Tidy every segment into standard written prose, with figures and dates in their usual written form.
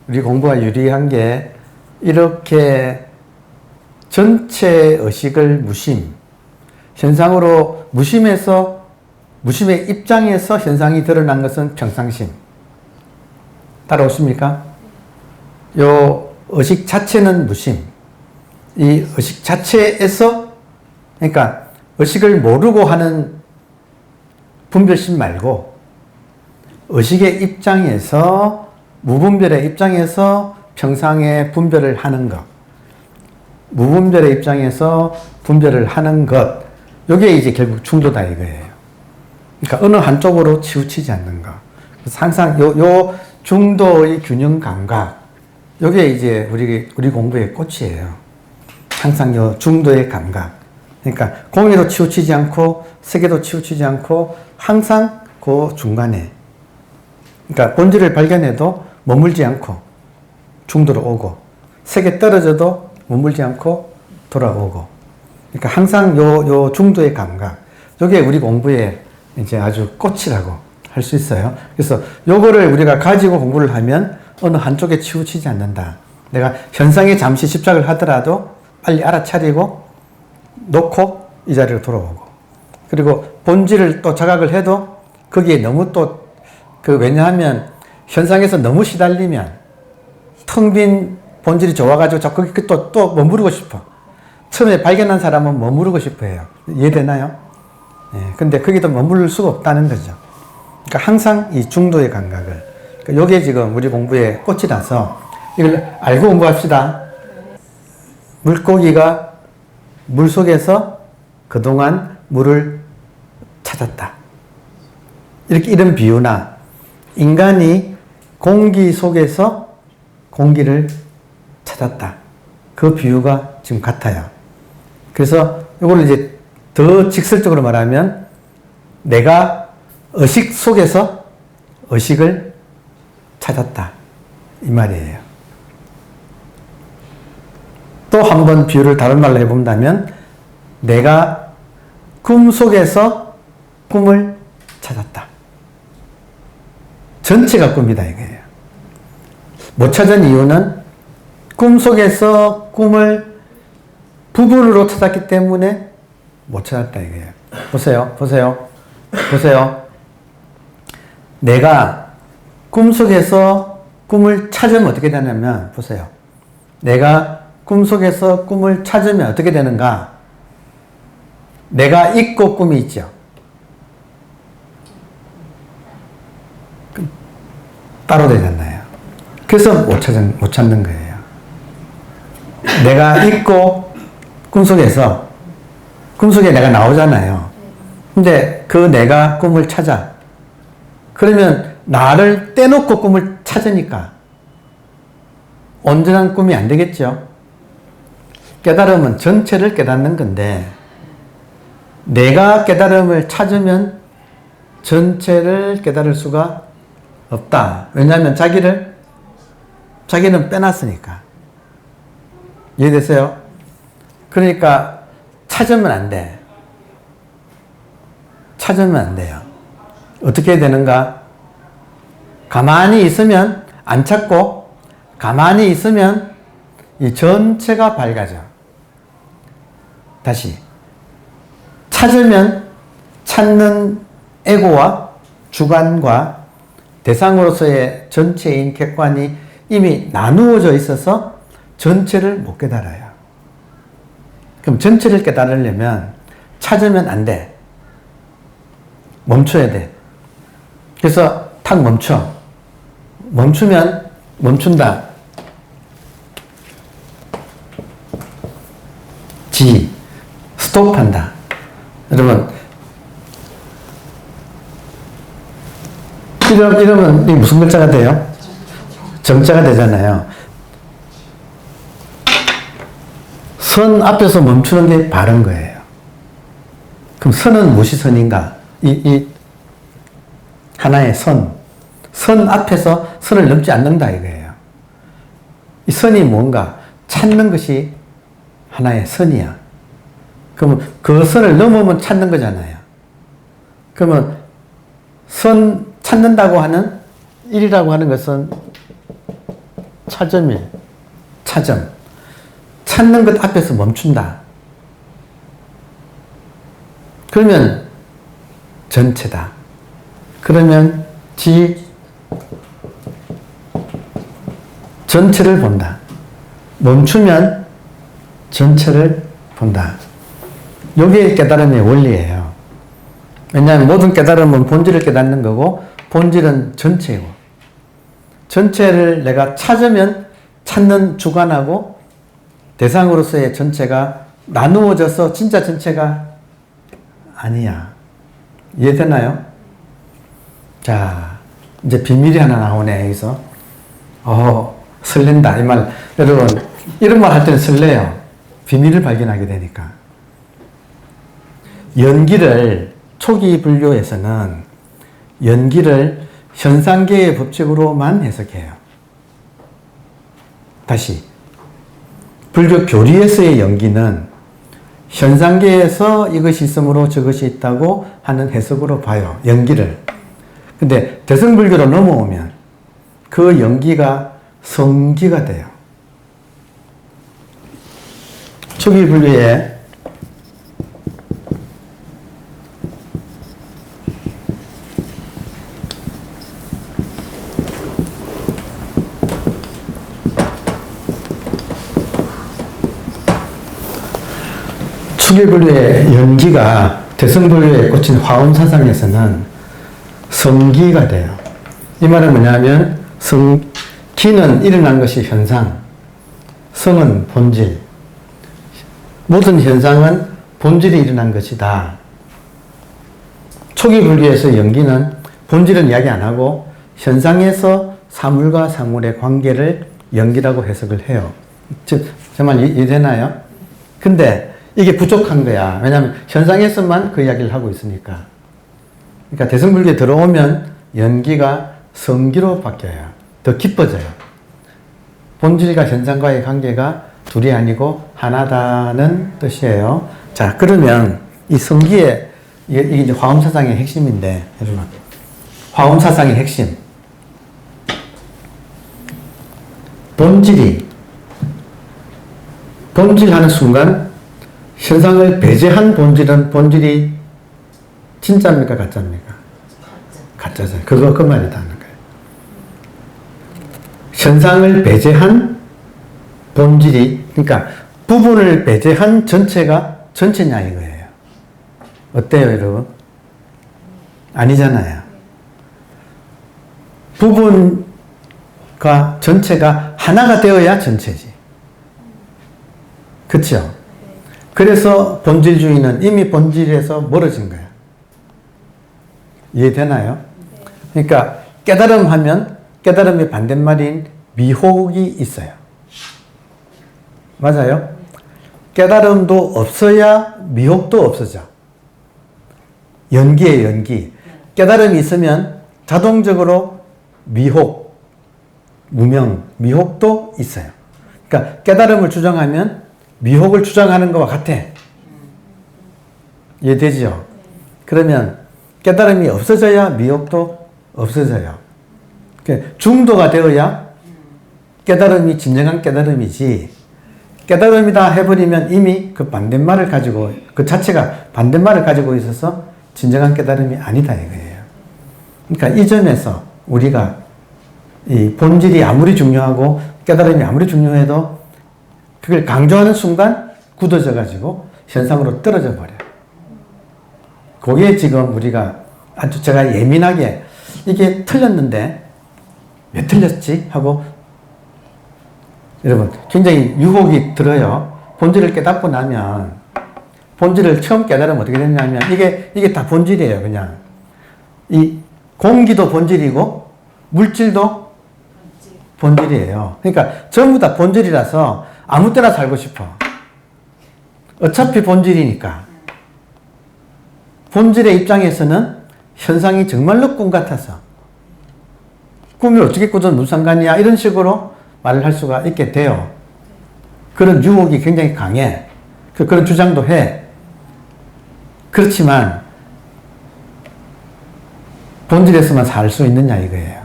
우리 공부가 유리한 게 이렇게 전체 의식을 무심, 현상으로 무심의 입장에서 현상이 드러난 것은 평상심. 따라오십니까? 요 의식 자체는 무심. 이 의식 자체에서, 그러니까 의식을 모르고 하는 분별심 말고 의식의 입장에서, 무분별의 입장에서 평상의 분별을 하는 것, 무분별의 입장에서 분별을 하는 것, 이게 이제 결국 중도다 이거예요. 그러니까 어느 한쪽으로 치우치지 않는 것. 그래서 항상 요 중도의 균형 감각, 이게 이제 우리 공부의 꽃이에요. 항상 요 중도의 감각. 그러니까 공에도 치우치지 않고 색에도 치우치지 않고 항상 그 중간에, 그러니까 본질을 발견해도 머물지 않고 중도로 오고, 색에 떨어져도 머물지 않고 돌아오고. 그러니까 항상 요 중도의 감각, 이게 우리 공부의 이제 아주 꽃이라고 할 수 있어요. 그래서 요거를 우리가 가지고 공부를 하면 어느 한쪽에 치우치지 않는다. 내가 현상에 잠시 집착을 하더라도 빨리 알아차리고 놓고 이 자리로 돌아오고, 그리고 본질을 또 자각을 해도 거기에 너무 왜냐하면 현상에서 너무 시달리면 텅 빈 본질이 좋아가지고 자꾸 거기 또 머무르고 싶어. 처음에 발견한 사람은 머무르고 싶어 해요. 이해되나요? 예, 근데 거기도 머무를 수가 없다는 거죠. 그러니까 항상 이 중도의 감각을. 그러니까 요게 지금 우리 공부의 꽃이라서 이걸 알고 공부합시다. 물고기가 물 속에서 그동안 물을 찾았다. 이런 비유나 인간이 공기 속에서 공기를 찾았다. 그 비유가 지금 같아요. 그래서 이걸 이제 더 직설적으로 말하면 내가 의식 속에서 의식을 찾았다. 이 말이에요. 또 한 번 비유를 다른 말로 해본다면 내가 꿈 속에서 꿈을 찾았다. 전체가 꿈이다 이거예요. 못 찾은 이유는 꿈속에서 꿈을 부분으로 찾았기 때문에 못 찾았다 이거예요. 보세요. 내가 꿈속에서 꿈을 찾으면 어떻게 되냐면, 보세요. 내가 꿈속에서 꿈을 찾으면 어떻게 되는가? 내가 있고 꿈이 있죠. 따로 되잖아요. 그래서 못 찾는 거예요. 내가 있고 꿈속에 내가 나오잖아요. 근데 그 내가 꿈을 찾아. 그러면 나를 떼놓고 꿈을 찾으니까 온전한 꿈이 안 되겠죠. 깨달음은 전체를 깨닫는 건데, 내가 깨달음을 찾으면 전체를 깨달을 수가 없다. 왜냐하면 자기는 빼놨으니까. 이해됐어요? 그러니까 찾으면 안 돼. 찾으면 안 돼요. 어떻게 해야 되는가? 가만히 있으면 안 찾고, 가만히 있으면 이 전체가 밝아져. 다시. 찾으면 찾는 에고와 주관과 대상으로서의 전체인 객관이 이미 나누어져 있어서 전체를 못 깨달아요. 그럼 전체를 깨달으려면 찾으면 안 돼. 멈춰야 돼. 그래서 탁 멈춰. 멈추면 멈춘다. 스톱한다. 여러분, 이러면 이게 무슨 글자가 돼요? 정자가 되잖아요. 선 앞에서 멈추는 게 바른 거예요. 그럼 선은 무엇이 선인가? 이 하나의 선 앞에서 선을 넘지 않는다 이거예요. 이 선이 뭔가 찾는 것이 하나의 선이야. 그러면 그 선을 넘으면 찾는 거잖아요. 그러면 선 찾는다고 하는 일이라고 하는 것은 차점이에요. 차점. 찾는 것 앞에서 멈춘다. 그러면 전체다. 그러면 전체를 본다. 멈추면 전체를 본다. 이게 깨달음의 원리예요. 왜냐하면 모든 깨달음은 본질을 깨닫는 거고 본질은 전체이고 전체를 내가 찾으면 찾는 주관하고 대상으로서의 전체가 나누어져서 진짜 전체가 아니야. 이해되나요? 자, 이제 비밀이 하나 나오네, 여기서. 설렌다. 이 말, 여러분, 이런 말 할 때는 설레요. 비밀을 발견하게 되니까. 연기를, 초기 불교에서는 연기를 현상계의 법칙으로만 해석해요. 다시. 불교 교리에서의 연기는 현상계에서 이것이 있으므로 저것이 있다고 하는 해석으로 봐요. 연기를. 근데 대승불교로 넘어오면 그 연기가 성기가 돼요. 초기 불교에 초기불교의 연기가 대승불교에 꽂힌 화엄사상에서는 성기가 돼요. 이 말은 뭐냐면 기는 일어난 것이 현상, 성은 본질. 모든 현상은 본질이 일어난 것이다. 초기불교에서 연기는 본질은 이야기 안 하고 현상에서 사물과 사물의 관계를 연기라고 해석을 해요. 즉, 정말 이해되나요? 근데 이게 부족한 거야. 왜냐하면 현상에서만 그 이야기를 하고 있으니까. 그러니까 대승불교에 들어오면 연기가 성기로 바뀌어요. 더 깊어져요. 본질과 현상과의 관계가 둘이 아니고 하나다는 뜻이에요. 자, 그러면 이 성기의, 이게 이제 화엄사상의 핵심인데, 여러분. 화엄사상의 핵심. 본질하는 순간 현상을 배제한 본질이 진짜입니까? 가짜입니까? 가짜죠. 그 말이다 하는 거예요. 현상을 배제한 본질이, 그러니까 부분을 배제한 전체가 전체냐 이거예요. 어때요, 여러분? 아니잖아요. 부분과 전체가 하나가 되어야 전체지. 그렇죠? 그래서 본질주의는 이미 본질에서 멀어진 거야. 이해되나요? 그러니까 깨달음 하면 깨달음의 반대말인 미혹이 있어요. 맞아요? 깨달음도 없어야 미혹도 없어져. 연기예요, 연기. 깨달음이 있으면 자동적으로 미혹, 무명, 미혹도 있어요. 그러니까 깨달음을 주장하면 미혹을 주장하는 것과 같아. 이해되죠? 그러면 깨달음이 없어져야 미혹도 없어져요. 중도가 되어야 깨달음이 진정한 깨달음이지, 깨달음이다 해버리면 이미 그 반대말을 가지고, 그 자체가 반대말을 가지고 있어서 진정한 깨달음이 아니다 이거예요. 그러니까 이 점에서 우리가 이 본질이 아무리 중요하고 깨달음이 아무리 중요해도 그걸 강조하는 순간 굳어져 가지고 현상으로 떨어져 버려요. 그게 지금 우리가 아주 제가 예민하게 이게 틀렸는데 왜 틀렸지? 하고 여러분 굉장히 유혹이 들어요. 본질을 깨닫고 나면, 본질을 처음 깨달으면 어떻게 되냐면 이게 다 본질이에요. 그냥 이 공기도 본질이고 물질도 본질이에요. 그러니까 전부 다 본질이라서 아무 때나 살고 싶어. 어차피 본질이니까. 본질의 입장에서는 현상이 정말로 꿈 같아서 꿈을 어떻게 꾸든 무슨 상관이야 이런 식으로 말을 할 수가 있게 돼요. 그런 유혹이 굉장히 강해. 그런 주장도 해. 그렇지만 본질에서만 살 수 있느냐 이거예요.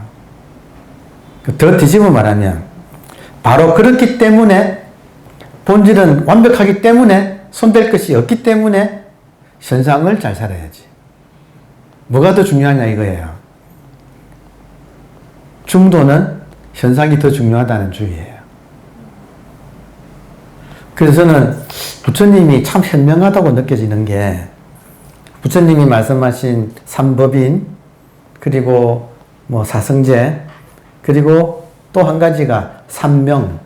더 뒤집어 말하면 바로 그렇기 때문에 본질은 완벽하기 때문에 손댈 것이 없기 때문에 현상을 잘 살아야지. 뭐가 더 중요하냐 이거예요. 중도는 현상이 더 중요하다는 주의예요. 그래서 저는 부처님이 참 현명하다고 느껴지는 게 부처님이 말씀하신 삼법인 그리고 뭐 사성제 그리고 또 한 가지가 삼명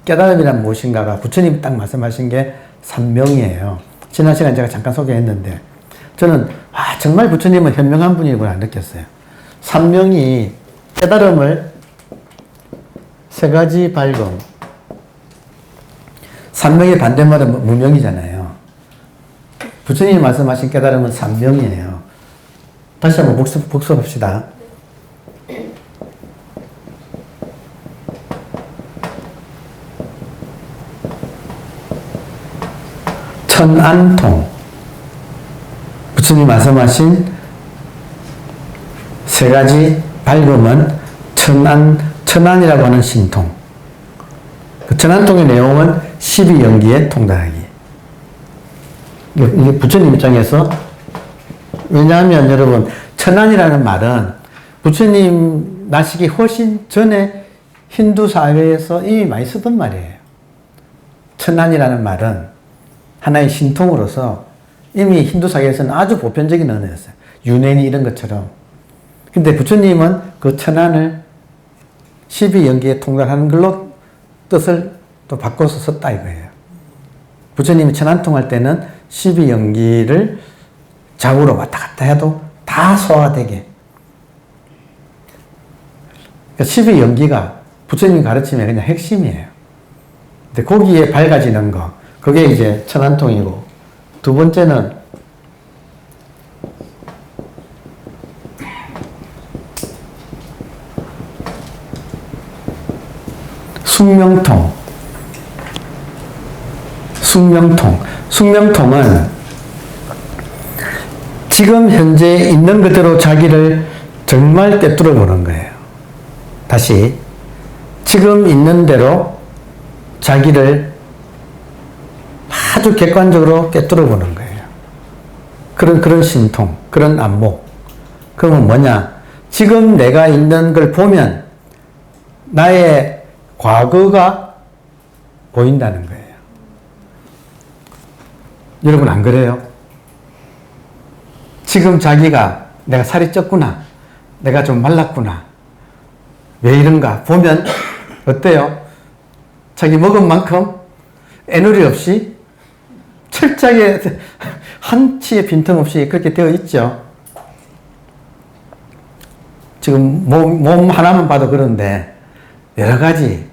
깨달음이란 무엇인가가 부처님이 딱 말씀하신 게 삼명이에요. 지난 시간에 제가 잠깐 소개했는데 저는 정말 부처님은 현명한 분이구나 느꼈어요. 삼명이 깨달음을 세 가지 발금 삼명의 반대말은 무명이잖아요. 부처님이 말씀하신 깨달음은 삼명이에요. 다시 한번 복습합시다. 천안통. 부처님이 말씀하신 세 가지 발금은 천안이라고 하는 신통. 그 천안통의 내용은 12연기에 통달하기. 이게 부처님 입장에서, 왜냐하면 여러분, 천안이라는 말은 부처님 나시기 훨씬 전에 힌두 사회에서 이미 많이 쓰던 말이에요. 천안이라는 말은 하나의 신통으로서 이미 힌두 사회에서는 아주 보편적인 언어였어요. 유네니 이런 것처럼. 근데 부처님은 그 천안을 12연기에 통달하는 걸로 뜻을 또 바꿔서 썼다 이거예요. 부처님이 천안통할 때는 12연기를 좌우로 왔다 갔다 해도 다 소화되게. 그러니까 12연기가 부처님 가르침의 그냥 핵심이에요. 근데 거기에 밝아지는 거, 그게 이제 천안통이고, 두 번째는 숙명통. 숙명통은 지금 현재 있는 그대로 자기를 정말 꿰뚫어 보는 거예요. 다시 지금 있는 대로 자기를 아주 객관적으로 꿰뚫어 보는 거예요. 그런 신통, 그런 안목. 그러면 뭐냐? 지금 내가 있는 걸 보면 나의 과거가 보인다는 거예요. 여러분 안 그래요? 지금 자기가 내가 살이 쪘구나. 내가 좀 말랐구나. 왜 이런가? 보면 어때요? 자기 먹은 만큼 애누리 없이 철저하게 한치의 빈틈없이 그렇게 되어 있죠. 지금 몸 하나만 봐도 그런데 여러 가지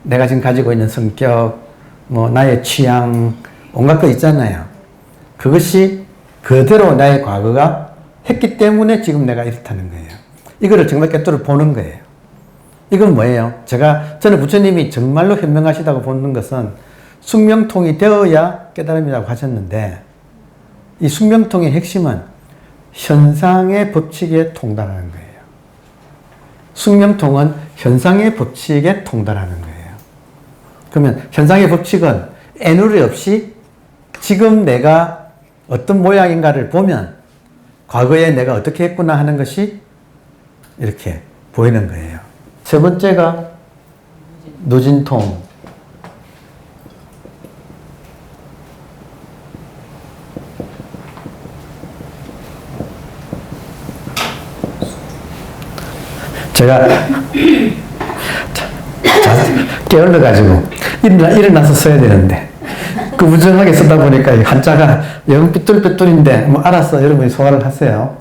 내가 지금 가지고 있는 성격, 뭐 나의 취향, 온갖 거 있잖아요. 그것이 그대로 나의 과거가 했기 때문에 지금 내가 이렇다는 거예요. 이거를 정말 꿰뚫어 보는 거예요. 이건 뭐예요? 저는 부처님이 정말로 현명하시다고 보는 것은 숙명통이 되어야 깨달음이라고 하셨는데, 이 숙명통의 핵심은 현상의 법칙에 통달하는 거예요. 숙명통은 현상의 법칙에 통달하는 거예요. 그러면 현상의 법칙은 애누리 없이 지금 내가 어떤 모양인가를 보면 과거에 내가 어떻게 했구나 하는 것이 이렇게 보이는 거예요. 세 번째가 누진통. 제가 게을러가지고 일어나서 써야 되는데 그 무정하게 쓰다 보니까 한자가 영 삐뚤빼뚤인데 뭐 알아서 여러분이 소화를 하세요.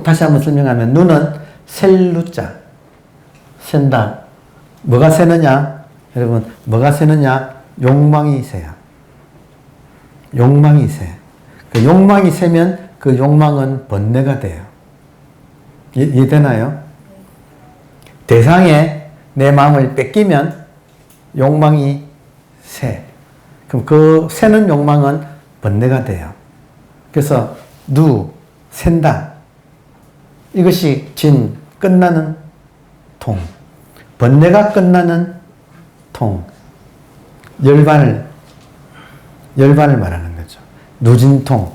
다시 한번 설명하면 누는 셀 누자, 센다. 뭐가 세느냐? 여러분 뭐가 세느냐? 욕망이 세요. 욕망이 세. 그 욕망이 세면 그 욕망은 번뇌가 돼요. 이해되나요? 대상에 내 마음을 뺏기면 욕망이 세. 그럼 그 새는 욕망은 번뇌가 돼요. 그래서 샌다. 이것이 진, 끝나는 통. 번뇌가 끝나는 통. 열반을 말하는 거죠. 누진통.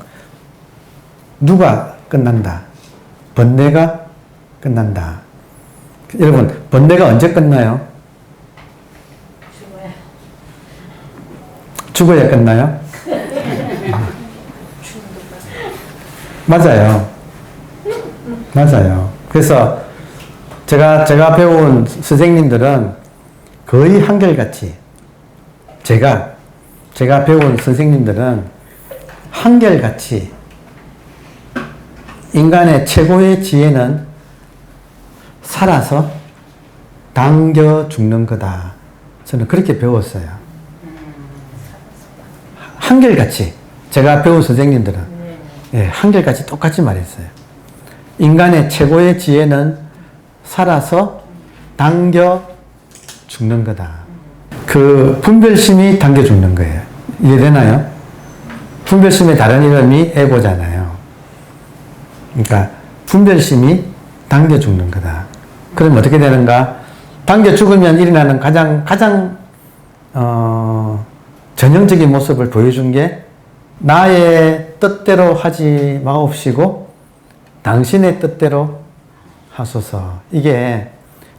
누가 끝난다? 번뇌가 끝난다. 여러분, 번뇌가 언제 끝나요? 죽어야 끝나요? 맞아요. 맞아요. 그래서 제가 배운 선생님들은 거의 한결같이 제가 배운 선생님들은 한결같이 인간의 최고의 지혜는 살아서 당겨 죽는 거다. 저는 그렇게 배웠어요. 한결같이 제가 배운 선생님들은 한결같이 똑같이 말했어요. 인간의 최고의 지혜는 살아서 당겨 죽는 거다. 그 분별심이 당겨 죽는 거예요. 이해되나요? 분별심의 다른 이름이 에고잖아요. 그러니까 분별심이 당겨 죽는 거다. 그럼 어떻게 되는가? 당겨 죽으면 일어나는 가장 전형적인 모습을 보여준 게 나의 뜻대로 하지 마옵시고 당신의 뜻대로 하소서. 이게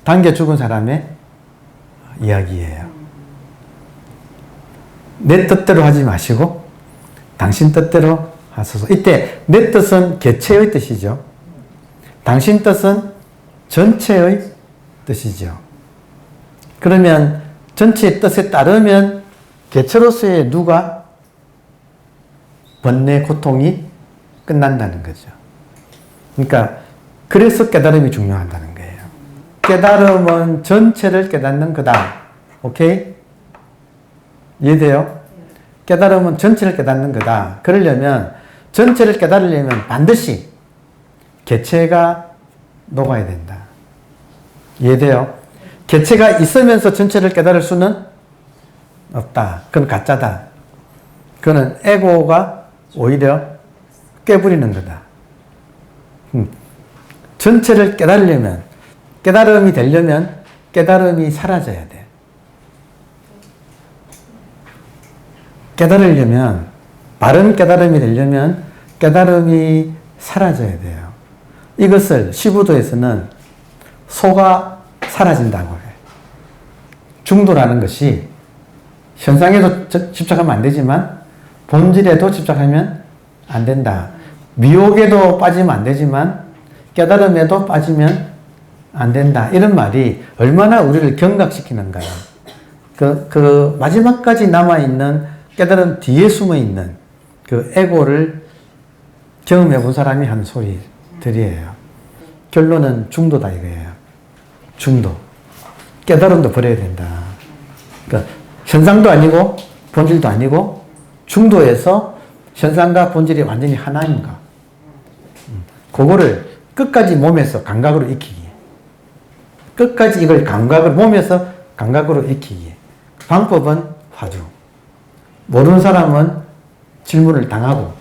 당겨 죽은 사람의 이야기예요. 내 뜻대로 하지 마시고 당신 뜻대로 하소서. 이때 내 뜻은 개체의 뜻이죠. 당신 뜻은 전체의 뜻이죠. 그러면 전체의 뜻에 따르면 개체로서의 누가 번뇌 고통이 끝난다는 거죠. 그러니까 그래서 깨달음이 중요하다는 거예요. 깨달음은 전체를 깨닫는 거다. 오케이? 이해돼요? 깨달음은 전체를 깨닫는 거다. 그러려면 전체를 깨달으려면 반드시 개체가 녹아야 된다. 이해돼요? 개체가 있으면서 전체를 깨달을 수는 없다. 그건 가짜다. 그거는 에고가 오히려 깨부리는 거다. 전체를 깨달으려면, 깨달음이 되려면 깨달음이 사라져야 돼. 깨달으려면, 바른 깨달음이 되려면 깨달음이 사라져야 돼요. 이것을 시부도에서는 소가 사라진다고 해요. 중도라는 것이 현상에도 집착하면 안 되지만 본질에도 집착하면 안 된다. 미혹에도 빠지면 안 되지만 깨달음에도 빠지면 안 된다. 이런 말이 얼마나 우리를 경각시키는가요. 그 마지막까지 남아있는 깨달음 뒤에 숨어있는 그 에고를 경험해 본 사람이 하는 소리들이에요. 결론은 중도다 이거예요. 중도. 깨달음도 버려야 된다. 그러니까 현상도 아니고 본질도 아니고 중도에서 현상과 본질이 완전히 하나인가. 그거를 끝까지 몸에서 감각으로 익히기. 끝까지 이걸 몸에서 감각으로 익히기. 방법은 화두. 모르는 사람은 질문을 당하고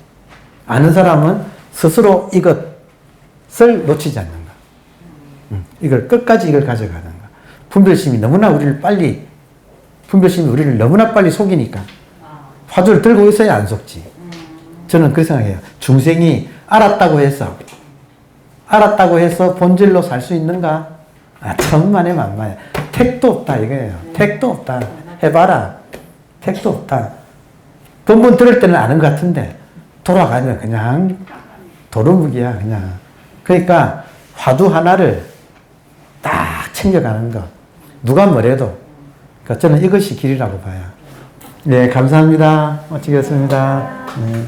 아는 사람은 스스로 이것을 놓치지 않는가. 이걸 끝까지 이걸 가져가는가. 분별심이 우리를 너무나 빨리 속이니까 화두를 들고 있어야 안 속지. 저는 그렇게 생각해요. 중생이 알았다고 해서 본질로 살 수 있는가? 천만에 만마야. 택도 없다 이거예요. 택도 없다. 해봐라. 택도 없다. 본분 들을 때는 아는 것 같은데 돌아가면 그냥 도루묵이야 그냥. 그러니까 화두 하나를 딱 챙겨가는 거. 누가 뭐래도. 그러니까 저는 이것이 길이라고 봐요. 네, 감사합니다. 마치겠습니다. 네.